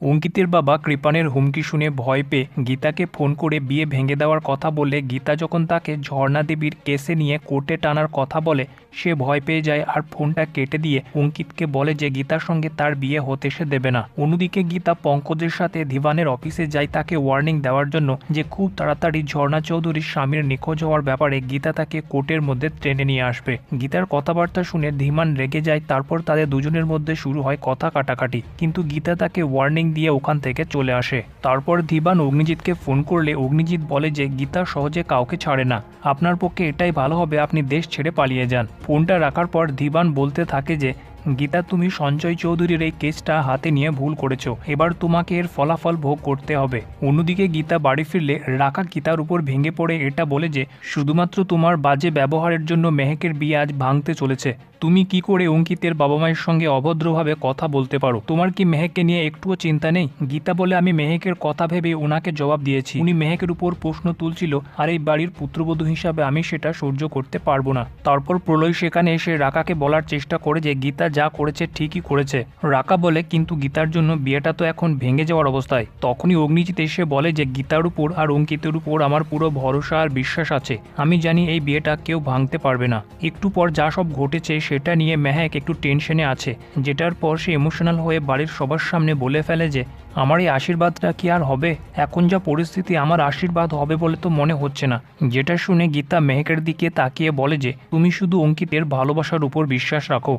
অঙ্কিতের বাবা কৃপানের হুমকি শুনে ভয় পেয়ে গীতাকে ফোন করে বিয়ে ভেঙে দেওয়ার কথা বলে গীতা যখন তাকে ঝর্ণা দেবীর কেসে নিয়ে কোর্টে টানার কথা বলে সে ভয় পেয়ে যায় আর ফোনটা কেটে দিয়ে অঙ্কিতকে বলে যে গীতার সঙ্গে তার বিয়ে হতে সে দেবে না। অন্যদিকে গীতা পঙ্কজের সাথে ধীবানের অফিসে যায় তাকে ওয়ার্নিং দেওয়ার জন্য যে খুব তাড়াতাড়ি ঝর্ণা চৌধুরীর স্বামীর নিখোঁজ হওয়ার ব্যাপারে গীতা তাকে কোর্টের মধ্যে টেনে নিয়ে আসবে। গীতার কথাবার্তা শুনে ধীমান রেগে যায়, তারপর তাদের দুজনের মধ্যে শুরু হয় কথা কাটাকাটি, কিন্তু গীতা তাকে ওয়ার্নিং দিয়ে ওখান থেকে চলে আসে। তারপর ধীবান অগ্নিজিৎকে ফোন করলে অগ্নিজিৎ বলে যে গীতা সহজে কাউকে ছাড়ে না, আপনার পক্ষে এটাই ভালো হবে আপনি দেশ ছেড়ে পালিয়ে যান। ফোনটা রাখার পর ধীবান বলতে থাকে যে গীতা, তুমি সঞ্জয় চৌধুরীর এই কেসটা হাতে নিয়ে ভুল করেছো, এবার তোমাকে এর ফলাফল ভোগ করতে হবে। অন্যদিকে গীতা বাড়ি ফিরলে রাকা গীতার উপর ভেঙে পড়ে এটা বলে যে শুধুমাত্র তোমার বাজে ব্যবহারের জন্য মেহেকের বিয়ে আজ ভাঙতে চলেছে। তুমি কি করে অঙ্কিতের বাবা মায়ের সঙ্গে অভদ্রভাবে কথা বলতে পারো? তোমার কি মেহেককে নিয়ে একটুও চিন্তা নেই? গীতা বলে আমি মেহেকের কথা ভেবে ওনাকে জবাব দিয়েছি, উনি মেহেকের উপর প্রশ্ন তুলছিল আর এই বাড়ির পুত্রবধূ হিসাবে আমি সেটা সহ্য করতে পারবো না। তারপর প্রলয় সেখানে এসে রাকাকে বলার চেষ্টা করে যে গীতা যা করেছে ঠিকই করেছে। রাকা বলে কিন্তু গীতার জন্য বিয়েটা তো এখন ভেঙে যাওয়ার অবস্থায়। তখনই অগ্নিজিৎ এসে বলে যে গীতার উপর আর অঙ্কিতের উপর আমার পুরো ভরসা আর বিশ্বাস আছে, আমি জানি এই বিয়েটা কেউ ভাঙতে পারবে না। একটু পর যা সব ঘটেছে সেটা নিয়ে মেহেক একটু টেনশনে আছে, যেটার পর সে ইমোশনাল হয়ে বাড়ির সবার সামনে বলে ফেলে যে আমার এই আশীর্বাদটা কি আর হবে? এখন যা পরিস্থিতি আমার আশীর্বাদ হবে বলে তো মনে হচ্ছে না। যেটা শুনে গীতা মেহেকের দিকে তাকিয়ে বলে যে তুমি শুধু অঙ্কিতের ভালোবাসার উপর বিশ্বাস রাখো।